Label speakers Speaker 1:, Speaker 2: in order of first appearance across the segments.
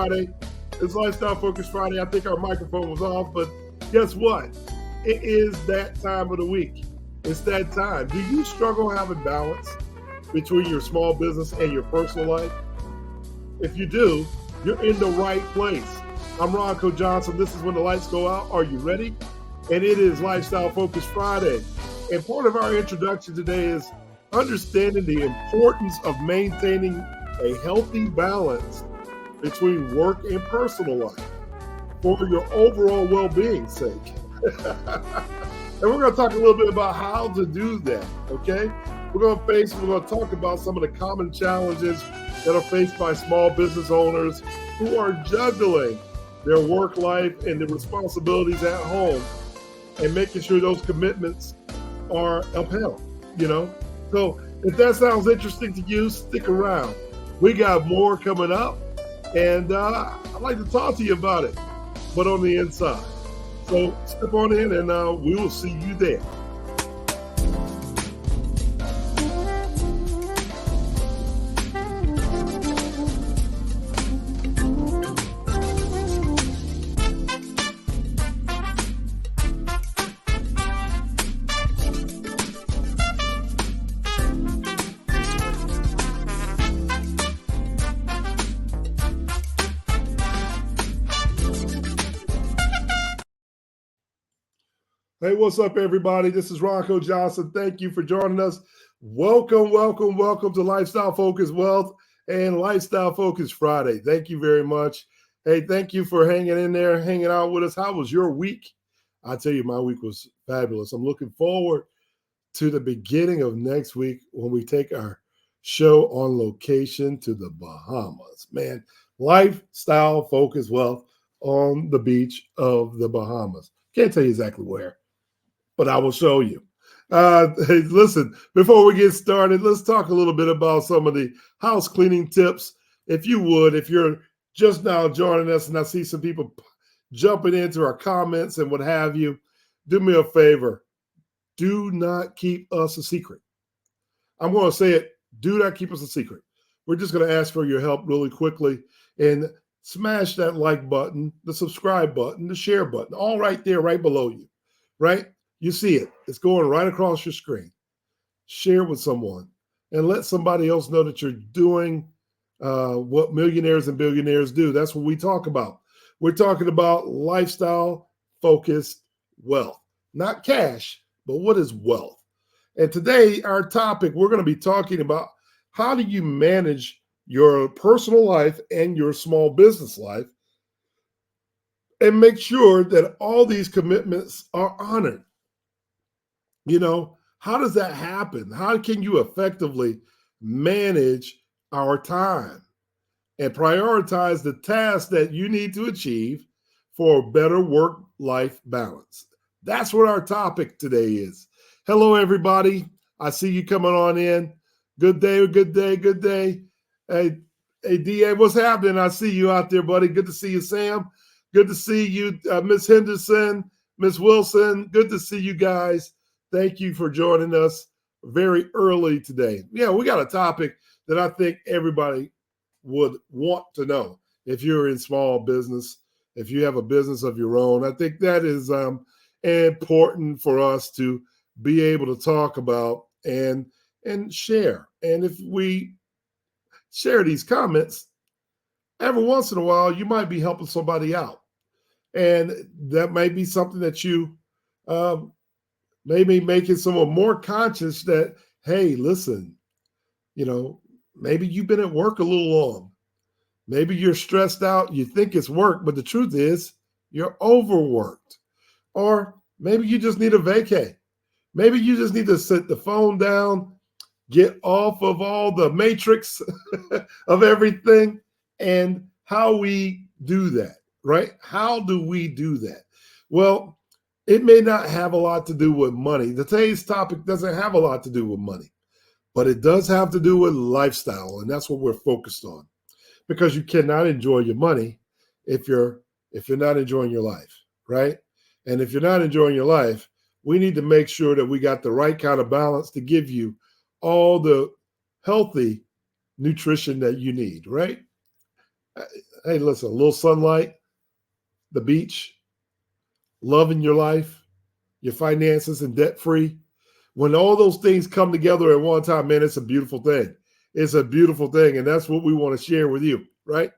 Speaker 1: Friday. It's Lifestyle Focus Friday. I think our microphone was off, but guess what? It is that time of the week. It's that time. Do you struggle having balance between your small business and your personal life? If you do, you're in the right place. I'm Ronco Johnson. This is When the Lights Go Out. Are you ready? And it is Lifestyle Focus Friday. And part of our introduction today is understanding the importance of maintaining a healthy balance between work and personal life for your overall well-being's sake. And we're going to talk a little bit about how to do that, okay? We're going to talk about some of the common challenges that are faced by small business owners who are juggling their work life and the responsibilities at home and making sure those commitments are upheld, So if that sounds interesting to you, stick around. We got more coming up, and I'd like to talk to you about it, but on the inside. So step on in, and we will see you there. Hey, what's up, everybody? This is Ronco Johnson. Thank you for joining us. Welcome to Lifestyle Focus Wealth and Lifestyle Focus Friday. Thank you very much. Hey, thank you for hanging in there, hanging out with us. How was your week? I tell you, my week was fabulous. I'm looking forward to the beginning of next week when we take our show on location to the Bahamas. Man, Lifestyle Focus Wealth on the beach of the Bahamas. Can't tell you exactly where, but I will show you. Hey, listen, before we get started, let's talk a little bit about some of the house cleaning tips. If you would, if you're just now joining us and I see some people jumping into our comments and what have you, do me a favor. Do not keep us a secret. I'm going to say it. Do not keep us a secret. We're just going to ask for your help really quickly and smash that like button, the subscribe button, the share button, all right there, right below you, right? You see it. It's going right across your screen. Share with someone and let somebody else know that you're doing what millionaires and billionaires do. That's what we talk about. We're talking about lifestyle-focused wealth. Not cash, but what is wealth? And today, our topic, we're going to be talking about how do you manage your personal life and your small business life and make sure that all these commitments are honored. How does that happen? How can you effectively manage our time and prioritize the tasks that you need to achieve for a better work-life balance? That's what our topic today is. Hello, everybody. I see you coming on in. Good day. Hey, DA, what's happening? I see you out there, buddy. Good to see you, Sam. Good to see you, Miss Henderson, Miss Wilson. Good to see you guys. Thank you for joining us very early today. Yeah, we got a topic that I think everybody would want to know if you're in small business, if you have a business of your own. I think that is important for us to be able to talk about and share. And if we share these comments, every once in a while, you might be helping somebody out. And that might be something that you maybe making someone more conscious that, hey, listen, maybe you've been at work a little long. Maybe you're stressed out. You think it's work, but the truth is you're overworked. Or maybe you just need a vacay. Maybe you just need to sit the phone down, get off of all the matrix of everything. And how we do that, right? How do we do that? Well, it may not have a lot to do with money. Today's topic doesn't have a lot to do with money, but it does have to do with lifestyle. And that's what we're focused on, because you cannot enjoy your money if you're not enjoying your life, right? And if you're not enjoying your life, we need to make sure that we got the right kind of balance to give you all the healthy nutrition that you need, right? Hey, listen, a little sunlight, the beach, loving your life, your finances, and debt free. When all those things come together at one time, man, it's a beautiful thing. It's a beautiful thing. And that's what we want to share with you, right?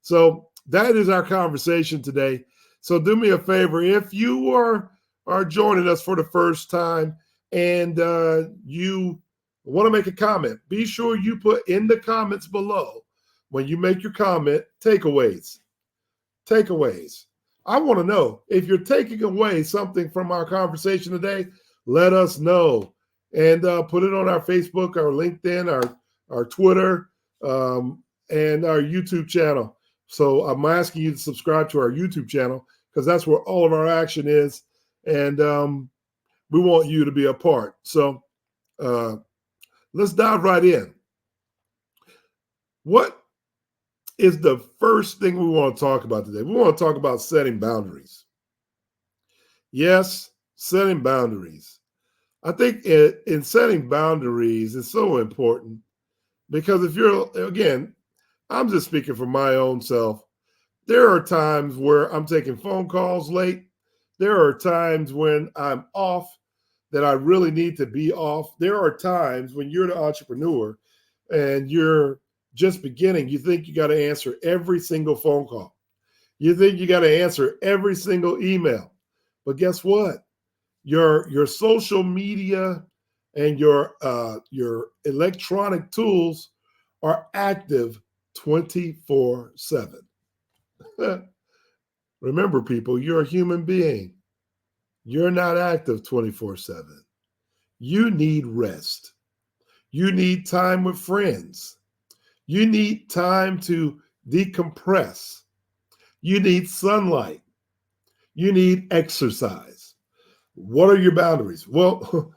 Speaker 1: So that is our conversation today. So do me a favor. If you are joining us for the first time and you want to make a comment, be sure you put in the comments below when you make your comment, takeaways. Takeaways. I want to know if you're taking away something from our conversation today, let us know and put it on our Facebook, our LinkedIn, our Twitter, and our YouTube channel. So I'm asking you to subscribe to our YouTube channel because that's where all of our action is. And we want you to be a part. So let's dive right in. What is the first thing we want to talk about today? We want to talk about setting boundaries. Yes, setting boundaries. I think in setting boundaries is so important because if you're, again, I'm just speaking for my own self. There are times where I'm taking phone calls late. There are times when I'm off that I really need to be off. There are times when you're the entrepreneur and you're just beginning, you think you got to answer every single phone call. You think you got to answer every single email. But guess what? Your social media and your electronic tools are active 24/7. Remember, people, you're a human being. You're not active 24/7. You need rest. You need time with friends. You need time to decompress. You need sunlight. You need exercise. What are your boundaries? Well,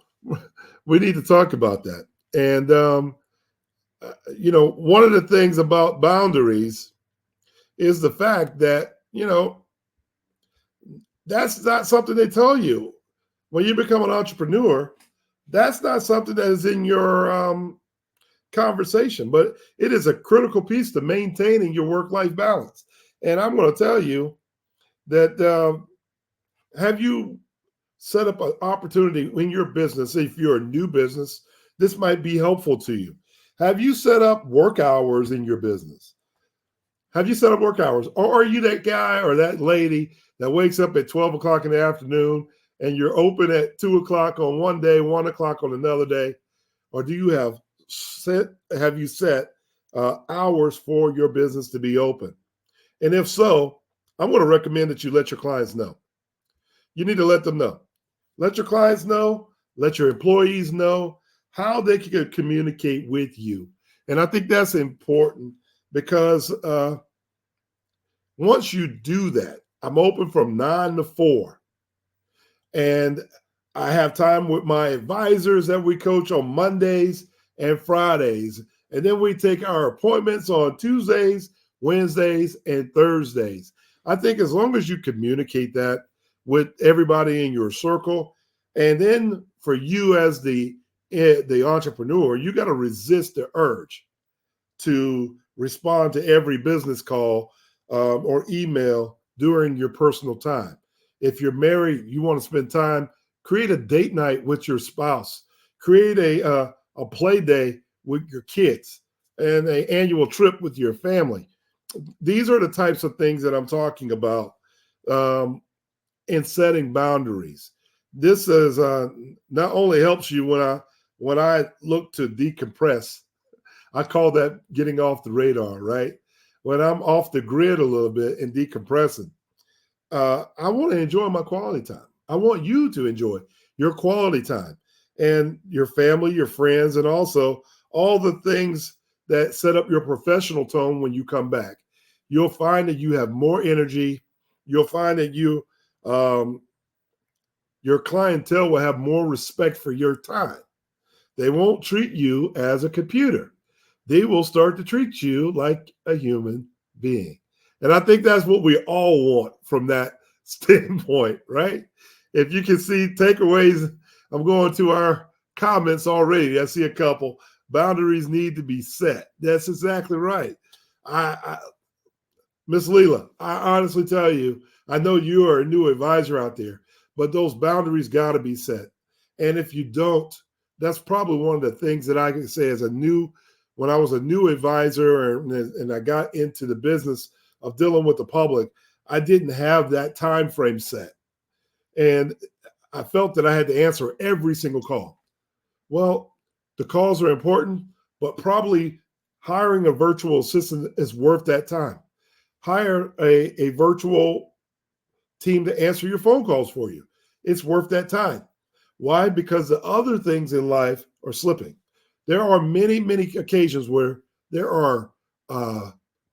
Speaker 1: we need to talk about that. And, one of the things about boundaries is the fact that, that's not something they tell you. When you become an entrepreneur, that's not something that is in your conversation, but it is a critical piece to maintaining your work-life balance. And I'm going to tell you that have you set up an opportunity in your business? If you're a new business, this might be helpful to you. Have you set up work hours in your business? Have you set up work hours? Or are you that guy or that lady that wakes up at 12 o'clock in the afternoon and you're open at 2 o'clock on one day, 1 o'clock on another day? Or do you have you set hours for your business to be open? And if so, I'm going to recommend that you let your clients know. You need to let them know. Let your clients know, let your employees know how they can communicate with you. And I think that's important because once you do that, I'm open from 9 to 4. And I have time with my advisors that we coach on Mondays and Fridays. And then we take our appointments on Tuesdays, Wednesdays, and Thursdays. I think as long as you communicate that with everybody in your circle, and then for you as the entrepreneur, you got to resist the urge to respond to every business call or email during your personal time. If you're married, you want to spend time, create a date night with your spouse, create a play day with your kids, and an annual trip with your family. These are the types of things that I'm talking about in setting boundaries. This is not only helps you when I look to decompress. I call that getting off the radar, right? When I'm off the grid a little bit and decompressing, I want to enjoy my quality time. I want you to enjoy your quality time and your family, your friends, and also all the things that set up your professional tone when you come back. You'll find that you have more energy. You'll find that your clientele will have more respect for your time. They won't treat you as a computer. They will start to treat you like a human being. And I think that's what we all want from that standpoint, right? If you can see takeaways, I'm going to our comments already. I see a couple. Boundaries need to be set. That's exactly right. Miss Leela, I honestly tell you, I know you are a new advisor out there, but those boundaries got to be set. And if you don't, that's probably one of the things that I can say as when I was a new advisor and I got into the business of dealing with the public, I didn't have that time frame set. And I felt that I had to answer every single call. Well, the calls are important, but probably hiring a virtual assistant is worth that time. Hire a virtual team to answer your phone calls for you. It's worth that time. Why? Because the other things in life are slipping. There are many, many occasions where there are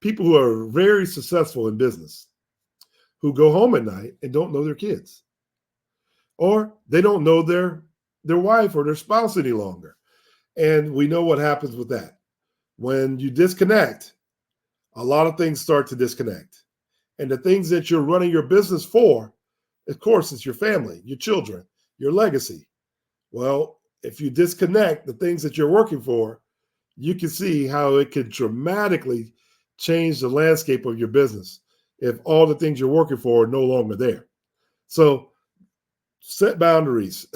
Speaker 1: people who are very successful in business who go home at night and don't know their kids, or they don't know their wife or their spouse any longer. And we know what happens with that. When you disconnect, a lot of things start to disconnect. And the things that you're running your business for, of course, it's your family, your children, your legacy. Well, if you disconnect the things that you're working for, you can see how it could dramatically change the landscape of your business if all the things you're working for are no longer there. So set boundaries.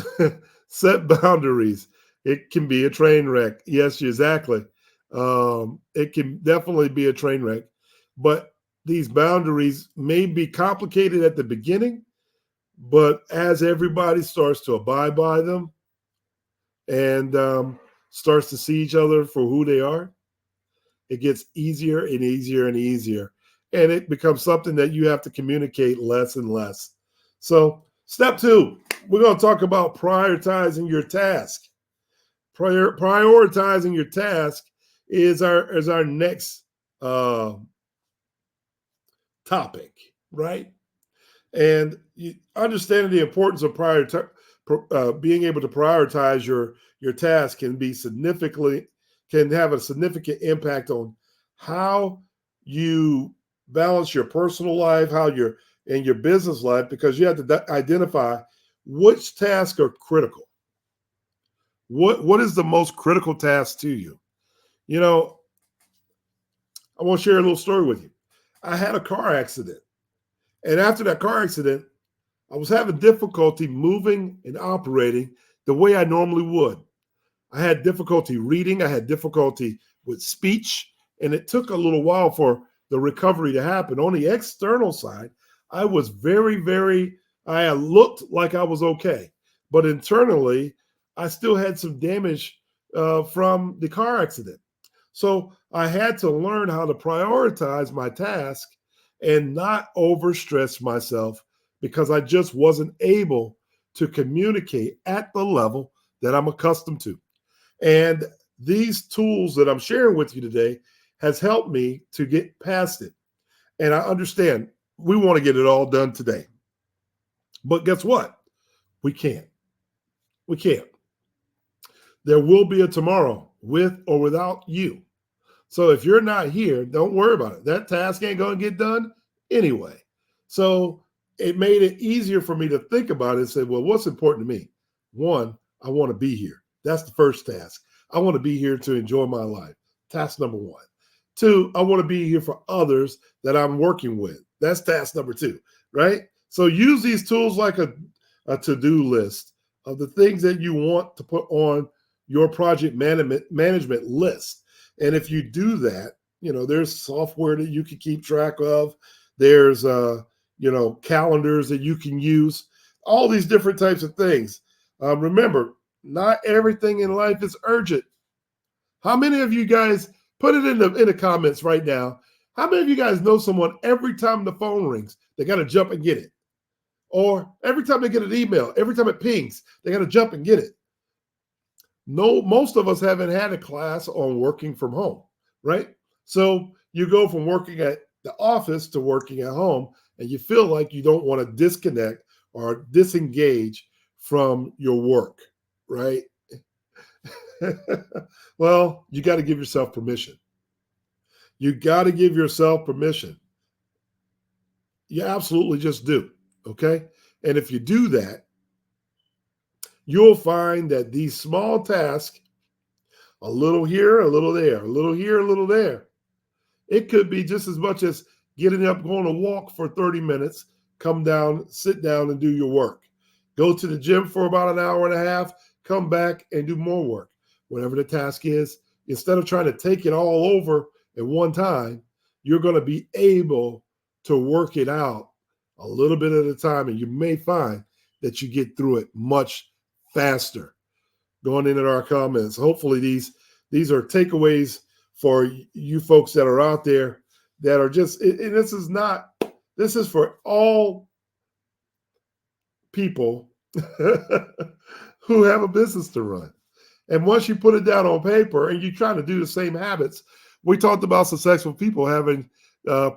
Speaker 1: Set boundaries. It can be a train wreck. Yes, exactly. It can definitely be a train wreck. But these boundaries may be complicated at the beginning, but as everybody starts to abide by them and starts to see each other for who they are, it gets easier and easier and easier. And it becomes something that you have to communicate less and less. So step 2, we're going to talk about prioritizing your task. Prioritizing your task is our next topic, right? And understanding the importance of being able to prioritize your task can have a significant impact on how you balance your personal life, and your business life, because you have to identify which tasks are critical. What is the most critical task to you? You know, I want to share a little story with you. I had a car accident. And after that car accident, I was having difficulty moving and operating the way I normally would. I had difficulty reading. I had difficulty with speech. And it took a little while for the recovery to happen. On the external side, I was I looked like I was okay. But internally, I still had some damage from the car accident. So I had to learn how to prioritize my task and not overstress myself, because I just wasn't able to communicate at the level that I'm accustomed to. And these tools that I'm sharing with you today has helped me to get past it. And I understand we want to get it all done today. But guess what? We can't. We can't. There will be a tomorrow with or without you. So if you're not here, don't worry about it. That task ain't going to get done anyway. So it made it easier for me to think about it and say, well, what's important to me? One, I want to be here. That's the first task. I want to be here to enjoy my life. Task number 1. 2, I want to be here for others that I'm working with. That's task number 2, right? So use these tools like a to-do list of the things that you want to put on your project management list. And if you do that, there's software that you can keep track of. There's, calendars that you can use, all these different types of things. Remember, not everything in life is urgent. How many of you guys, put it in the comments right now, how many of you guys know someone every time the phone rings, they got to jump and get it? Or every time they get an email, every time it pings, they got to jump and get it? No, most of us haven't had a class on working from home, right? So you go from working at the office to working at home, and you feel like you don't want to disconnect or disengage from your work, right? Well, you got to give yourself permission. You got to give yourself permission. You absolutely just do, okay? And if you do that, you'll find that these small tasks, a little here, a little there, a little here, a little there, it could be just as much as getting up, going to walk for 30 minutes, come down, sit down and do your work. Go to the gym for about an hour and a half, come back and do more work. Whatever the task is, instead of trying to take it all over at one time, you're going to be able to work it out a little bit at a time, and you may find that you get through it much faster. Going into our comments, hopefully these are takeaways for you folks that are out there that are just, and this is for all people who have a business to run. And once you put it down on paper and you try to do the same habits, we talked about successful people having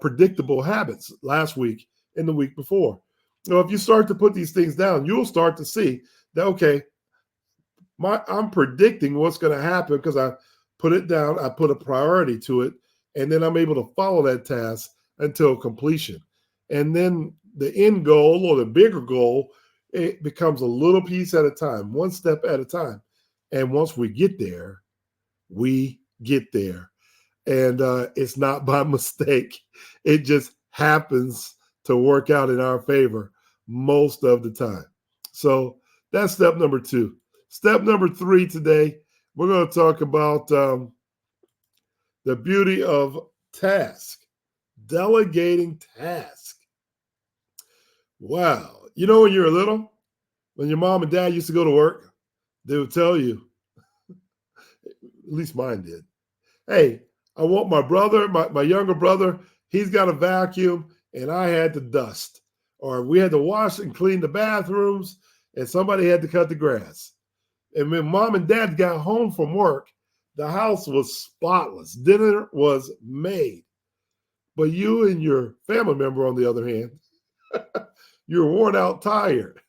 Speaker 1: predictable habits last week and the week before. If you start to put these things down, you'll start to see that, okay, I'm predicting what's going to happen because I put it down, I put a priority to it, and then I'm able to follow that task until completion. And then the end goal or the bigger goal, it becomes a little piece at a time, one step at a time. And once we get there, we get there. And it's not by mistake. It just happens to work out in our favor most of the time. So that's step number 2. Step number 3 today, we're going to talk about the beauty of task, delegating task. Wow. You know, when you were little, when your mom and dad used to go to work, they would tell you, at least mine did, hey, I want my brother, my younger brother, he's got a vacuum and I had to dust. Or we had to wash and clean the bathrooms and somebody had to cut the grass. And when mom and dad got home from work, the house was spotless. Dinner was made. But you and your family member, on the other hand, you were worn out, tired.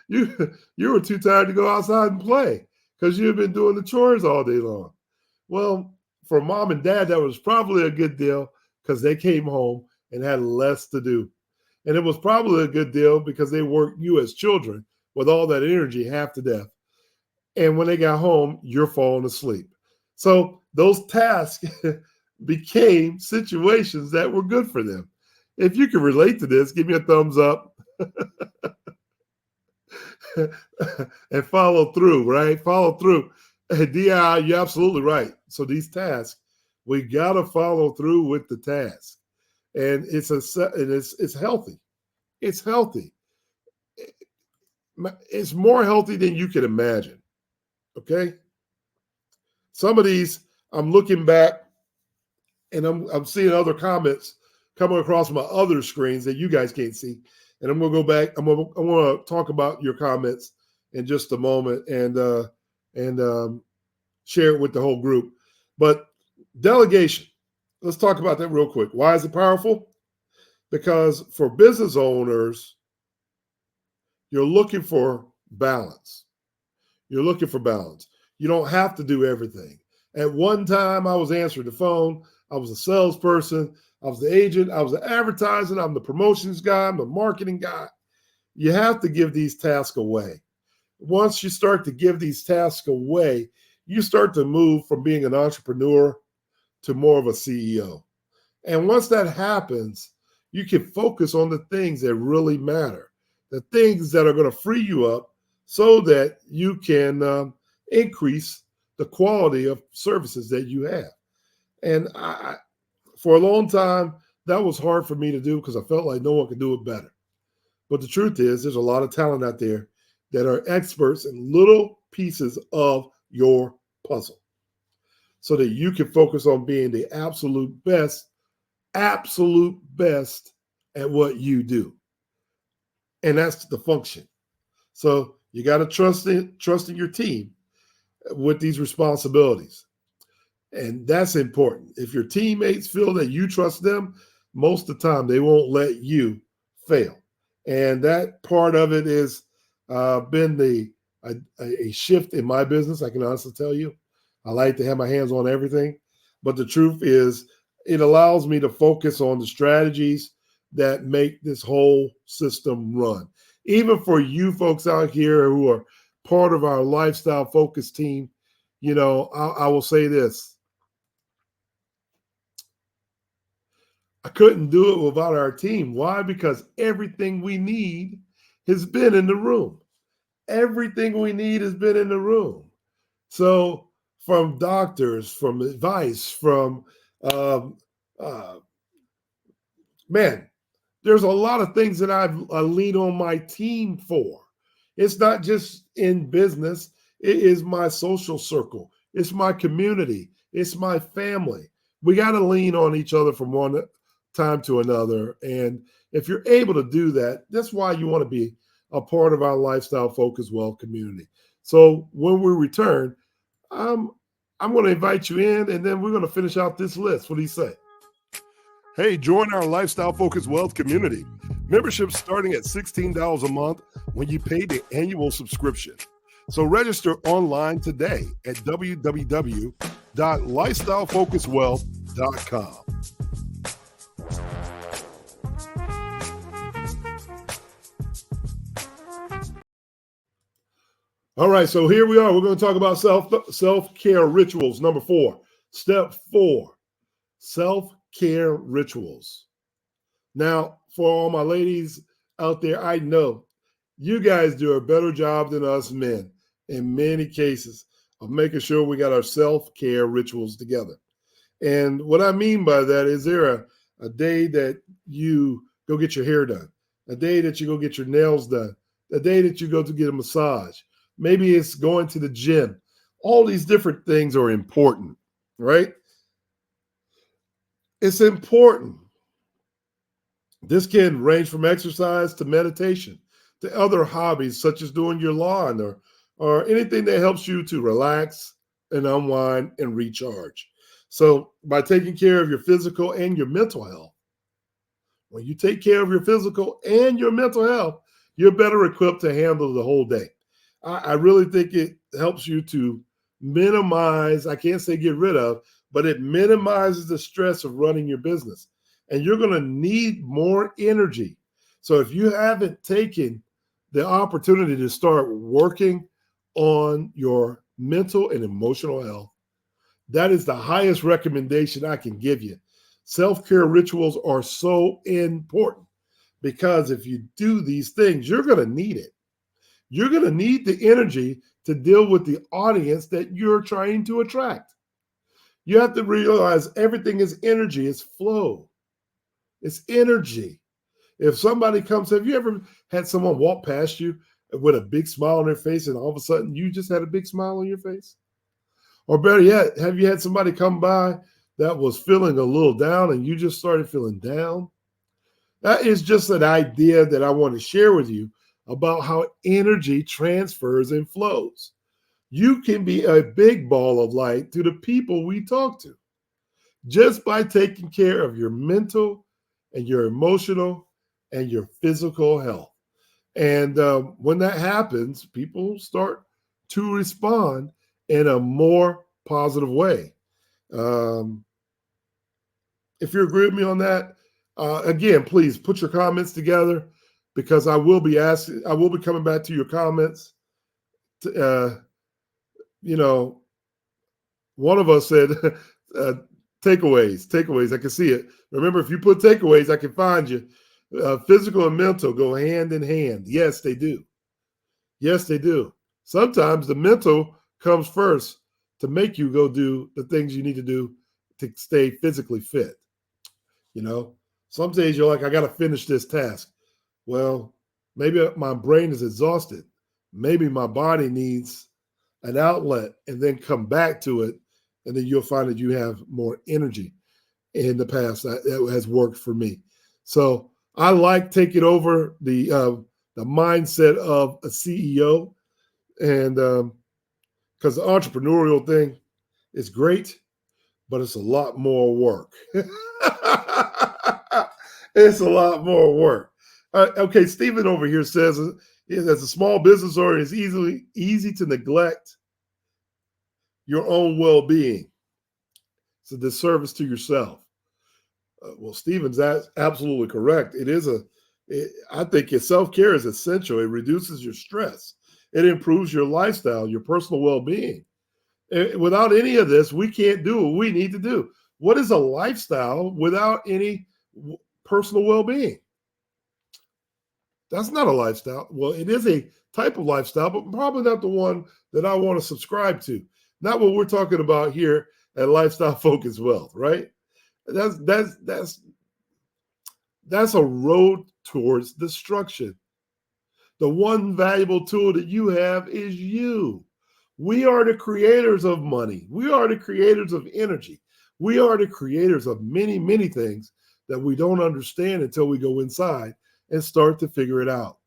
Speaker 1: You were too tired to go outside and play because you've been doing the chores all day long. Well, for mom and dad, that was probably a good deal because they came home and had less to do. And it was probably a good deal because they worked you as children with all that energy half to death. And when they got home, you're falling asleep. So those tasks became situations that were good for them. If you can relate to this, give me a thumbs up and follow through, right? Follow through. DI, you're absolutely right. So these tasks, we got to follow through with the task. And it's healthy. It's healthy. It's more healthy than you can imagine. Okay? Some of these, I'm looking back and I'm seeing other comments coming across my other screens that you guys can't see. And I'm going to go back. I want to talk about your comments in just a moment and share it with the whole group. But delegation, let's talk about that real quick. Why is it powerful? Because for business owners, you're looking for balance. You're looking for balance. You don't have to do everything. At one time, I was answering the phone. I was a salesperson. I was the agent. I was the advertising. I'm the promotions guy. I'm the marketing guy. You have to give these tasks away. Once you start to give these tasks away, you start to move from being an entrepreneur to more of a CEO. And once that happens, you can focus on the things that really matter, the things that are going to free you up so that you can increase the quality of services that you have. And for a long time, that was hard for me to do because I felt like no one could do it better. But the truth is, there's a lot of talent out there that are experts in little pieces of your puzzle so that you can focus on being the absolute best at what you do. And that's the function. So you got to trust in your team with these responsibilities. And that's important. If your teammates feel that you trust them, most of the time they won't let you fail. And that part of it has been a shift in my business. I can honestly tell you, I like to have my hands on everything. But the truth is, it allows me to focus on the strategies that make this whole system run. Even for you folks out here who are part of our lifestyle focus team, you know, I will say this. I couldn't do it without our team. Why? Because everything we need has been in the room. Everything we need has been in the room. So from doctors, from advice, from um, uh, man, there's a lot of things that I lean on my team for. It's not just in business. It is my social circle. It's my community. It's my family. We got to lean on each other from one time to another. And if you're able to do that, that's why you want to be a part of our Lifestyle Focus Wealth community. So when we return, I'm going to invite you in, and then we're going to finish out this list. What do you say? Hey, join our Lifestyle Focus Wealth community. Membership starting at $16 a month when you pay the annual subscription. So register online today at www.lifestylefocuswealth.com. All right, so here we are. We're going to talk about self-care rituals. Number 4, step 4, self-care rituals. Now, for all my ladies out there, I know you guys do a better job than us men in many cases of making sure we got our self-care rituals together. And what I mean by that is there a day that you go get your hair done, a day that you go get your nails done, a day that you go to get a massage. Maybe it's going to the gym. All these different things are important, right? It's important. This can range from exercise to meditation to other hobbies such as doing your lawn or anything that helps you to relax and unwind and recharge. So by taking care of your physical and your mental health, when you take care of your physical and your mental health, you're better equipped to handle the whole day. I really think it helps you to minimize, I can't say get rid of, but it minimizes the stress of running your business. And you're going to need more energy. So if you haven't taken the opportunity to start working on your mental and emotional health, that is the highest recommendation I can give you. Self-care rituals are so important because if you do these things, you're going to need it. You're going to need the energy to deal with the audience that you're trying to attract. You have to realize everything is energy, it's flow, it's energy. If somebody comes, have you ever had someone walk past you with a big smile on their face and all of a sudden you just had a big smile on your face? Or better yet, have you had somebody come by that was feeling a little down and you just started feeling down? That is just an idea that I want to share with you about how energy transfers and flows. You can be a big ball of light to the people we talk to just by taking care of your mental and your emotional and your physical health. And when that happens, people start to respond in a more positive way. If you agree with me on that, again, please put your comments together because I will be coming back to your comments. One of us said takeaways. I can see it. Remember, if you put takeaways, I can find you. Physical and mental go hand in hand. Yes, they do. Yes, they do. Sometimes the mental comes first to make you go do the things you need to do to stay physically fit. Some days you're like, I got to finish this task. Well, maybe my brain is exhausted. Maybe my body needs an outlet and then come back to it. And then you'll find that you have more energy. In the past, that has worked for me. So I like taking over the mindset of a CEO, and because the entrepreneurial thing is great, but it's a lot more work. It's a lot more work. Okay, Stephen over here says, as a small business owner, it's easy to neglect your own well-being. It's a disservice to yourself. Well, Stephen's absolutely correct. I think self-care is essential. It reduces your stress. It improves your lifestyle, your personal well-being. Without any of this, we can't do what we need to do. What is a lifestyle without any personal well-being. That's not a lifestyle. Well, it is a type of lifestyle, but probably not the one that I want to subscribe to. Not what we're talking about here at Lifestyle Focus Wealth, right? That's a road towards destruction. The one valuable tool that you have is you. We are the creators of money. We are the creators of energy. We are the creators of many, many things that we don't understand until we go inside and start to figure it out.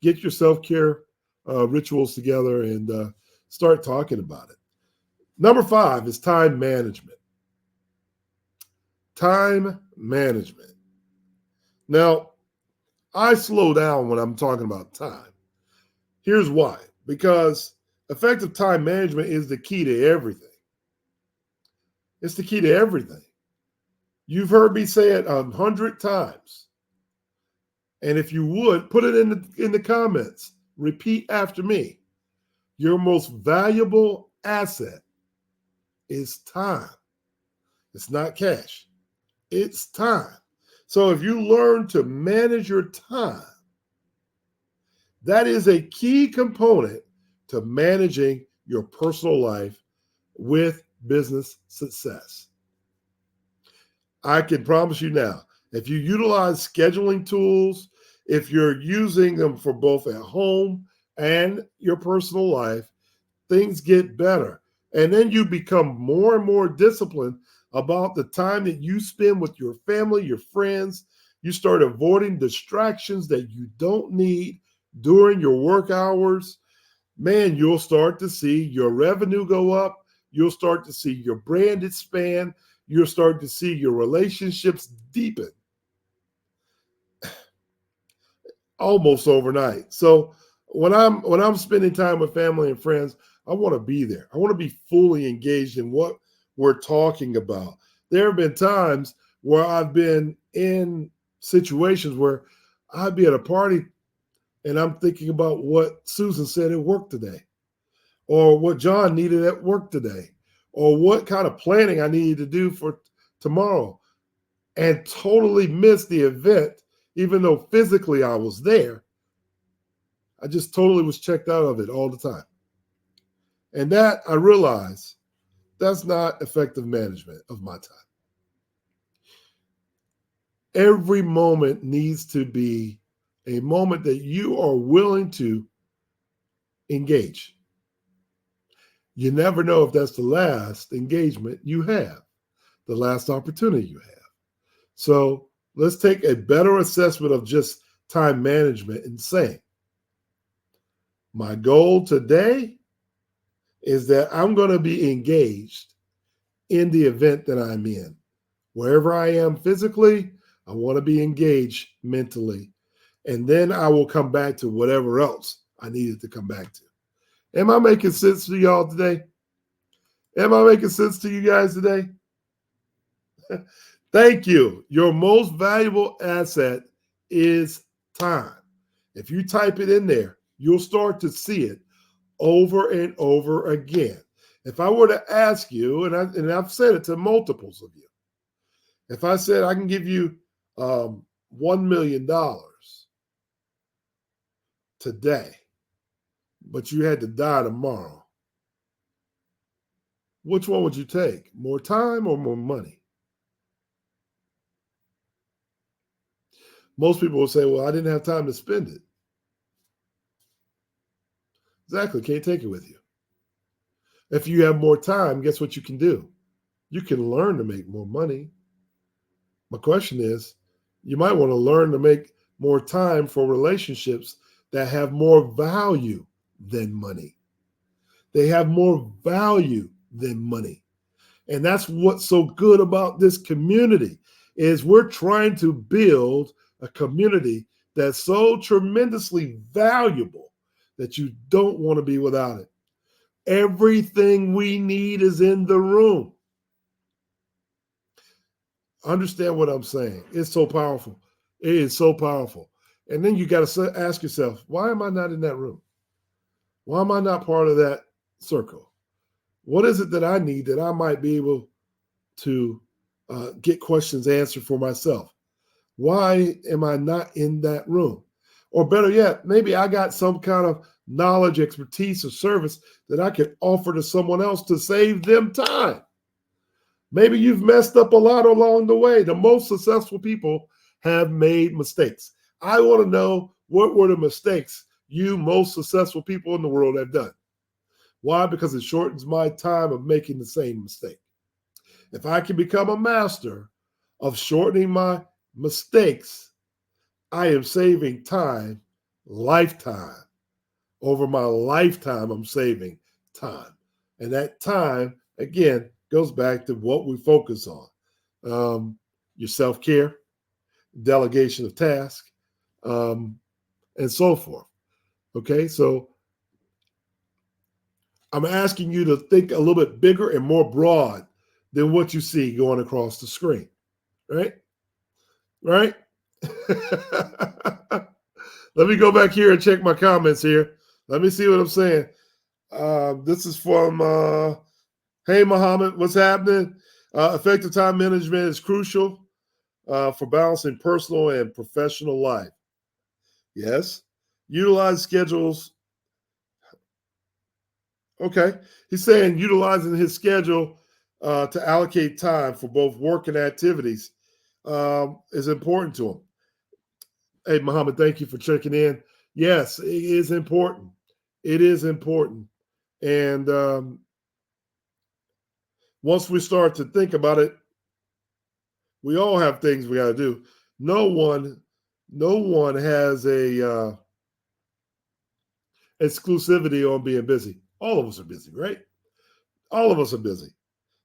Speaker 1: Get your self-care rituals together and start talking about it. Number 5 is time management. Time management. Now, I slow down when I'm talking about time. Here's why. Because effective time management is the key to everything. It's the key to everything. You've heard me say it 100 times. And if you would, put it in the comments. Repeat after me. Your most valuable asset is time. It's not cash. It's time. So if you learn to manage your time, that is a key component to managing your personal life with business success. I can promise you now, if you utilize scheduling tools, if you're using them for both at home and your personal life, things get better. And then you become more and more disciplined about the time that you spend with your family, your friends. You start avoiding distractions that you don't need during your work hours. Man, you'll start to see your revenue go up. You'll start to see your brand expand. You'll start to see your relationships deepen almost overnight. So when I'm spending time with family and friends, I want to be there. I want to be fully engaged in what we're talking about. There have been times where I've been in situations where I'd be at a party and I'm thinking about what Susan said at work today, or what John needed at work today, or what kind of planning I needed to do for tomorrow, and totally missed the event, even though physically I was there. I just totally was checked out of it all the time. And that, I realized, that's not effective management of my time. Every moment needs to be a moment that you are willing to engage. You never know if that's the last engagement you have, the last opportunity you have. So let's take a better assessment of just time management and saying, my goal today is that I'm going to be engaged in the event that I'm in. Wherever I am physically, I want to be engaged mentally. And then I will come back to whatever else I needed to come back to. Am I making sense to y'all today? Am I making sense to you guys today? Thank you. Your most valuable asset is time. If you type it in there, you'll start to see it over and over again. If I were to ask you, and I've said it to multiples of you, if I said I can give you $1 million today, but you had to die tomorrow, which one would you take? More time or more money? Most people will say, well, I didn't have time to spend it. Exactly. Can't take it with you. If you have more time, guess what you can do? You can learn to make more money. My question is, you might want to learn to make more time for relationships that have more value than money. They have more value than money. And that's what's so good about this community is we're trying to build a community that's so tremendously valuable that you don't want to be without it. Everything we need is in the room. Understand what I'm saying. It's so powerful. It is so powerful. And then you got to ask yourself, why am I not in that room? Why am I not part of that circle? What is it that I need that I might be able to get questions answered for myself? Why am I not in that room? Or better yet, maybe I got some kind of knowledge, expertise, or service that I could offer to someone else to save them time. Maybe you've messed up a lot along the way. The most successful people have made mistakes. I want to know, what were the mistakes you most successful people in the world have done? Why? Because it shortens my time of making the same mistake. If I can become a master of shortening my mistakes, I am saving time, lifetime. Over my lifetime, I'm saving time. And that time, again, goes back to what we focus on. Your self-care, delegation of tasks, and so forth. Okay, so I'm asking you to think a little bit bigger and more broad than what you see going across the screen, right? Right? Let me go back here and check my comments here. Let me see what I'm saying. This is from, hey, Muhammad, what's happening? Effective time management is crucial for balancing personal and professional life. Yes. Utilize schedules. Okay. He's saying utilizing his schedule to allocate time for both work and activities is important to him. Hey, Muhammad, thank you for checking in. Yes, it is important. It is important. And once we start to think about it, we all have things we got to do. No one has a exclusivity on being busy. All of us are busy, right? All of us are busy.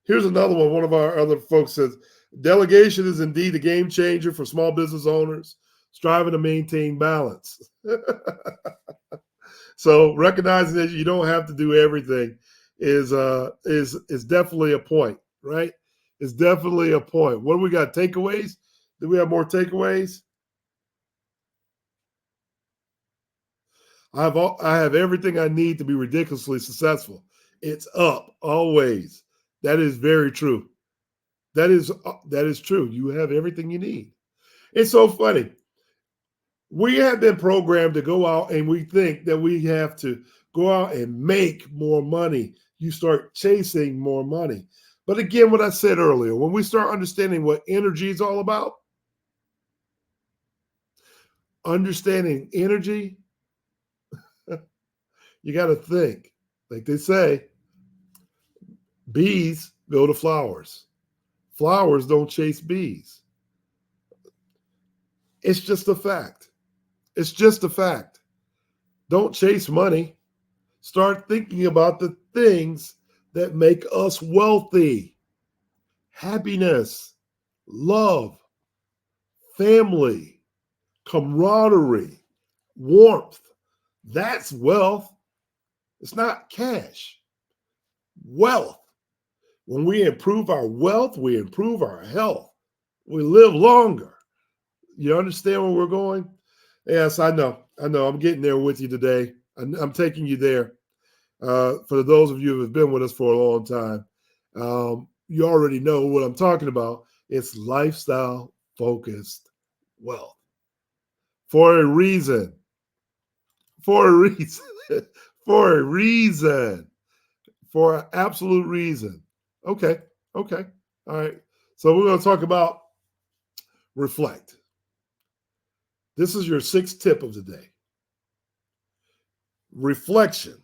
Speaker 1: Here's another one. One of our other folks says, delegation is indeed a game changer for small business owners striving to maintain balance. So recognizing that you don't have to do everything is definitely a point, right? It's definitely a point. What do we got? Takeaways? Do we have more takeaways? I have everything I need to be ridiculously successful. It's up always. That is very true. That is true. You have everything you need. It's so funny. We have been programmed to go out and we think that we have to go out and make more money. You start chasing more money. But again, what I said earlier, when we start understanding what energy is all about, understanding energy, you got to think. Like they say, bees go to flowers. Flowers don't chase bees. It's just a fact. It's just a fact. Don't chase money. Start thinking about the things that make us wealthy. Happiness, love, family, camaraderie, warmth. That's wealth. It's not cash. Wealth. When we improve our wealth, we improve our health. We live longer. You understand where we're going? Yes, I know. I'm getting there with you today. I'm taking you there. For those of you who have been with us for a long time, you already know what I'm talking about. It's lifestyle focused wealth. For a reason. For a reason. For a reason. For an absolute reason. Okay. All right. So we're going to talk about reflect. This is your sixth tip of the day. Reflection.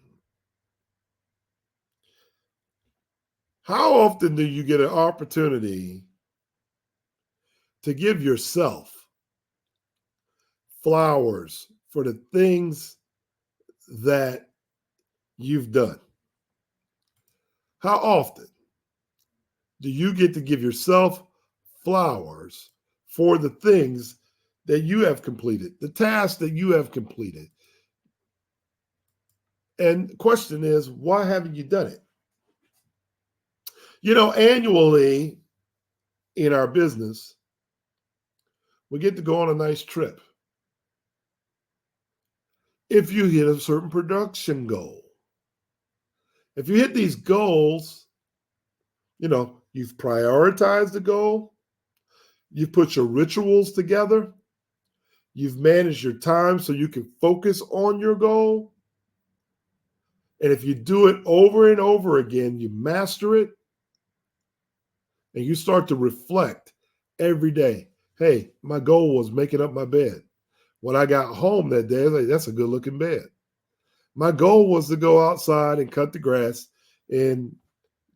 Speaker 1: How often do you get an opportunity to give yourself flowers for the things that you've done? How often do you get to give yourself flowers for the things that you have completed, the tasks that you have completed? And the question is, why haven't you done it? You know, annually in our business, we get to go on a nice trip. If you hit a certain production goal, if you hit these goals, you know, you've prioritized the goal, You've put your rituals together. You've managed your time so you can focus on your goal. And if you do it over and over again, you master it, and you start to reflect every day. Hey, my goal was making up my bed. When I got home that day, I was like, that's a good looking bed. My goal was to go outside and cut the grass and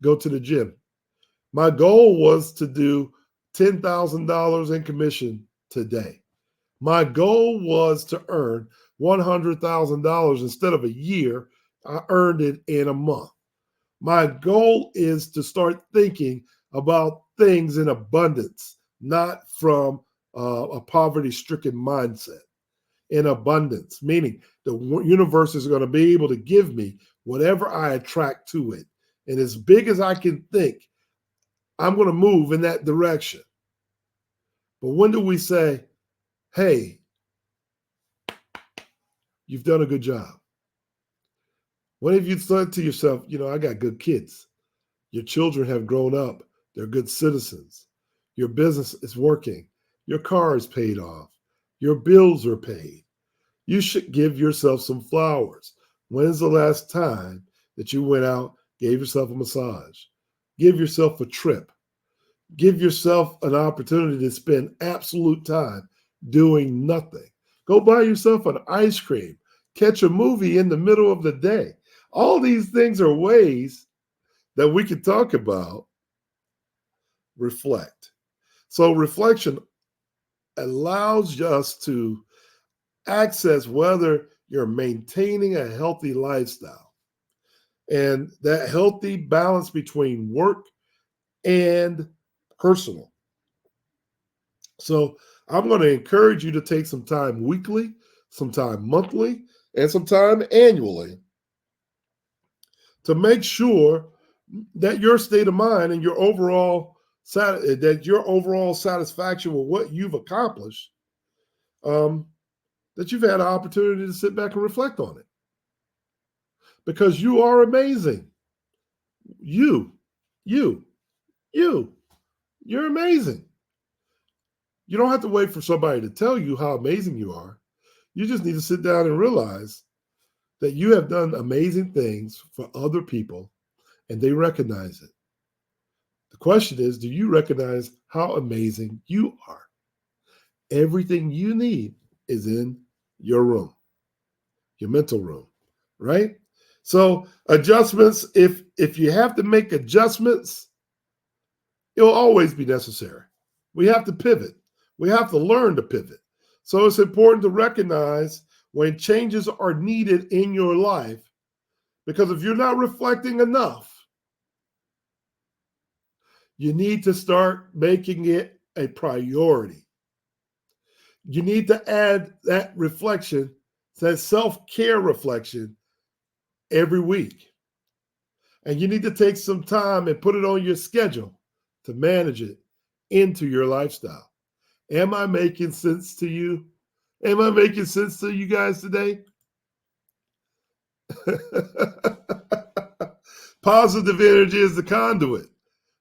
Speaker 1: go to the gym. My goal was to do $10,000 in commission today. My goal was to earn $100,000 instead of a year. I earned it in a month. My goal is to start thinking about things in abundance, not from a poverty-stricken mindset. In abundance, meaning the universe is going to be able to give me whatever I attract to it. And as big as I can think, I'm going to move in that direction. But when do we say, hey, you've done a good job? When have you said to yourself, I got good kids. Your children have grown up. They're good citizens. Your business is working. Your car is paid off. Your bills are paid. You should give yourself some flowers. When's the last time that you went out, gave yourself a massage? Give yourself a trip. Give yourself an opportunity to spend absolute time doing nothing. Go buy yourself an ice cream. Catch a movie in the middle of the day. All these things are ways that we can talk about reflect. So reflection allows us to access whether you're maintaining a healthy lifestyle and that healthy balance between work and personal. So I'm going to encourage you to take some time weekly, some time monthly, and some time annually to make sure that your state of mind and your overall satisfaction with what you've accomplished, that you've had an opportunity to sit back and reflect on it. Because you are amazing. You're amazing. You don't have to wait for somebody to tell you how amazing you are. You just need to sit down and realize that you have done amazing things for other people and they recognize it. The question is, do you recognize how amazing you are? Everything you need is in your room, your mental room, right? So adjustments, if you have to make adjustments, it'll always be necessary. We have to pivot. We have to learn to pivot. So it's important to recognize when changes are needed in your life, because if you're not reflecting enough, you need to start making it a priority. You need to add that reflection, that self-care reflection every week. And you need to take some time and put it on your schedule to manage it into your lifestyle. Am I making sense to you? Am I making sense to you guys today? Positive energy is the conduit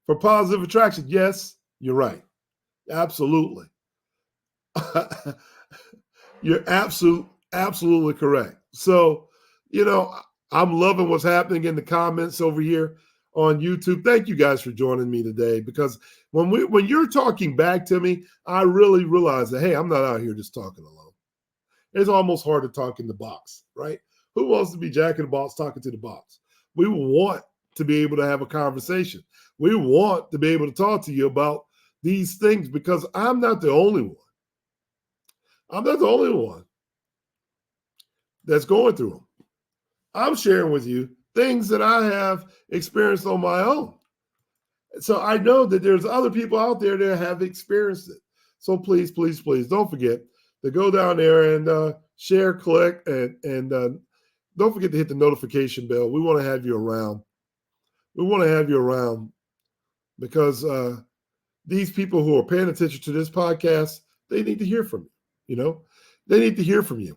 Speaker 1: for positive attraction. Yes, you're right. Absolutely. You're absolutely correct. So, I'm loving what's happening in the comments over here on YouTube. Thank you guys for joining me today, because when you're talking back to me, I really realize that, hey, I'm not out here just talking alone. It's almost hard to talk in the box, right? Who wants to be Jack in the Box talking to the box? We want to be able to have a conversation. We want to be able to talk to you about these things, because I'm not the only one. I'm not the only one that's going through them. I'm sharing with you things that I have experienced on my own. So I know that there's other people out there that have experienced it. So please, please, please don't forget to go down there and share, click, and don't forget to hit the notification bell. We want to have you around. We want to have you around because these people who are paying attention to this podcast, they need to hear from you. They need to hear from you.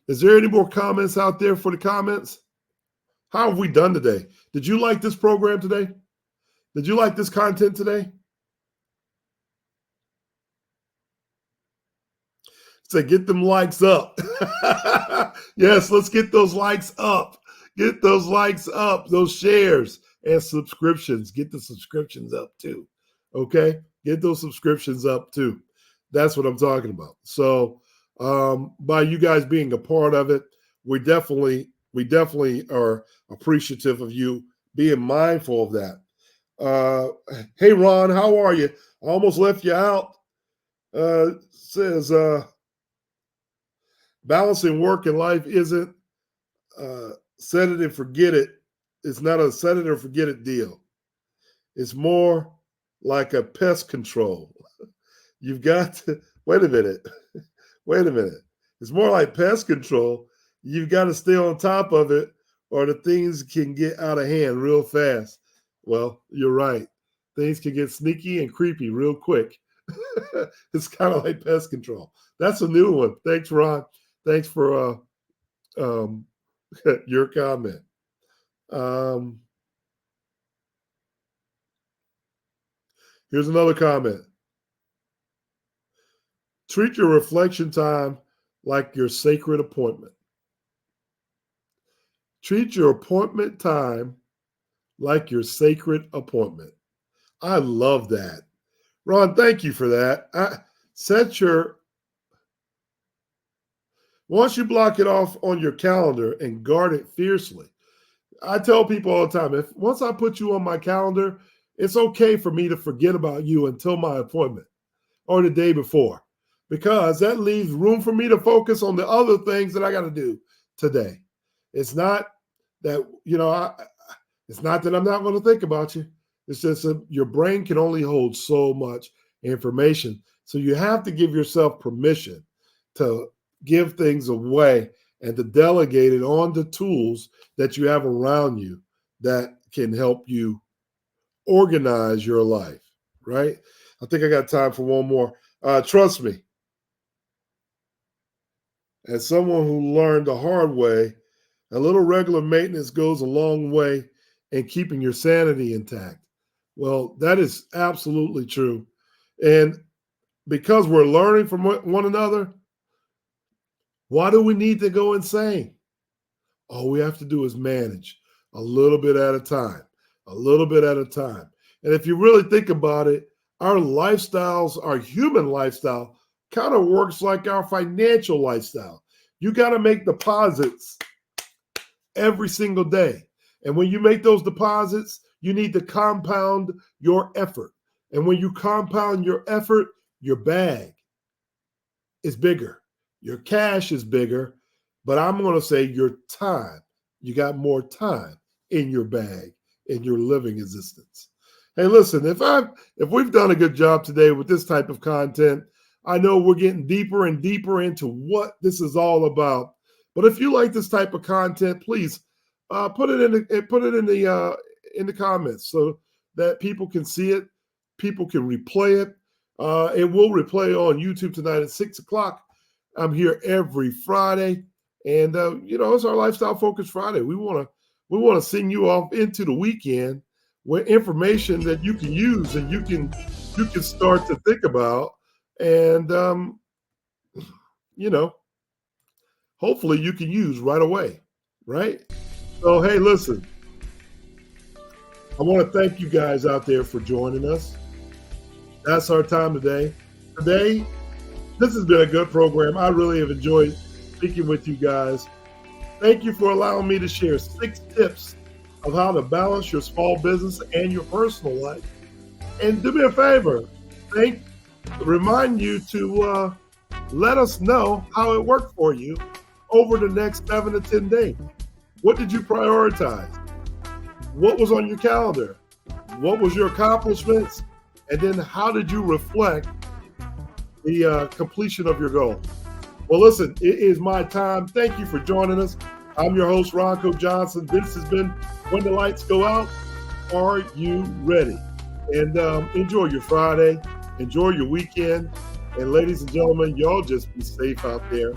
Speaker 1: Is there any more comments out there for the comments? How have we done today? Did you like this program today? Did you like this content today? Say, get them likes up. Yes, let's get those likes up. Get those likes up, those shares and subscriptions. Get the subscriptions up too. Okay? Get those subscriptions up too. That's what I'm talking about. So by you guys being a part of it, we definitely are appreciative of you being mindful of that. Hey, Ron, how are you? I almost left you out. Says balancing work and life isn't set it and forget it. It's not a set it or forget it deal. It's more like a pest control. You've got to, wait a minute. It's more like pest control. You've got to stay on top of it or the things can get out of hand real fast. Well, you're right. Things can get sneaky and creepy real quick. It's kind of like pest control. That's a new one. Thanks, Ron. Thanks for your comment. Here's another comment. Treat your reflection time like your sacred appointment. Treat your appointment time like your sacred appointment. I love that. Ron, thank you for that. Once you block it off on your calendar and guard it fiercely. I tell people all the time, once I put you on my calendar, it's okay for me to forget about you until my appointment or the day before, because that leaves room for me to focus on the other things that I got to do today. It's not that, it's not that I'm not going to think about you. It's just that your brain can only hold so much information. So you have to give yourself permission to give things away and to delegate it on the tools that you have around you that can help you organize your life, right? I think I got time for one more. Trust me, as someone who learned the hard way, a little regular maintenance goes a long way in keeping your sanity intact. Well, that is absolutely true. And because we're learning from one another, why do we need to go insane? All we have to do is manage a little bit at a time, And if you really think about it, our lifestyles, our human lifestyle, kind of works like our financial lifestyle. You got to make deposits every single day. And when you make those deposits, you need to compound your effort. And when you compound your effort, your bag is bigger. Your cash is bigger, but I'm going to say your time. You got more time in your bag in your living existence. Hey, listen, if we've done a good job today with this type of content, I know we're getting deeper and deeper into what this is all about. But if you like this type of content, please put it in the comments so that people can see it, people can replay it. It will replay on YouTube tonight at 6:00. I'm here every Friday, and it's our Lifestyle Focus Friday. We want to send you off into the weekend with information that you can use and you can start to think about, and hopefully you can use right away, right? So hey, listen, I want to thank you guys out there for joining us. That's our time today. This has been a good program. I really have enjoyed speaking with you guys. Thank you for allowing me to share 6 tips of how to balance your small business and your personal life. And do me a favor, remind you to let us know how it worked for you over the next 7 to 10 days. What did you prioritize? What was on your calendar? What was your accomplishments? And then how did you reflect the completion of your goal? Well, listen, it is my time. Thank you for joining us. I'm your host, Ronco Johnson. This has been When the Lights Go Out. Are you ready? And enjoy your Friday. Enjoy your weekend. And ladies and gentlemen, y'all just be safe out there.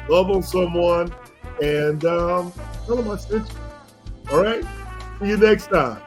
Speaker 1: Love on someone. And tell them I sent you. All right? See you next time.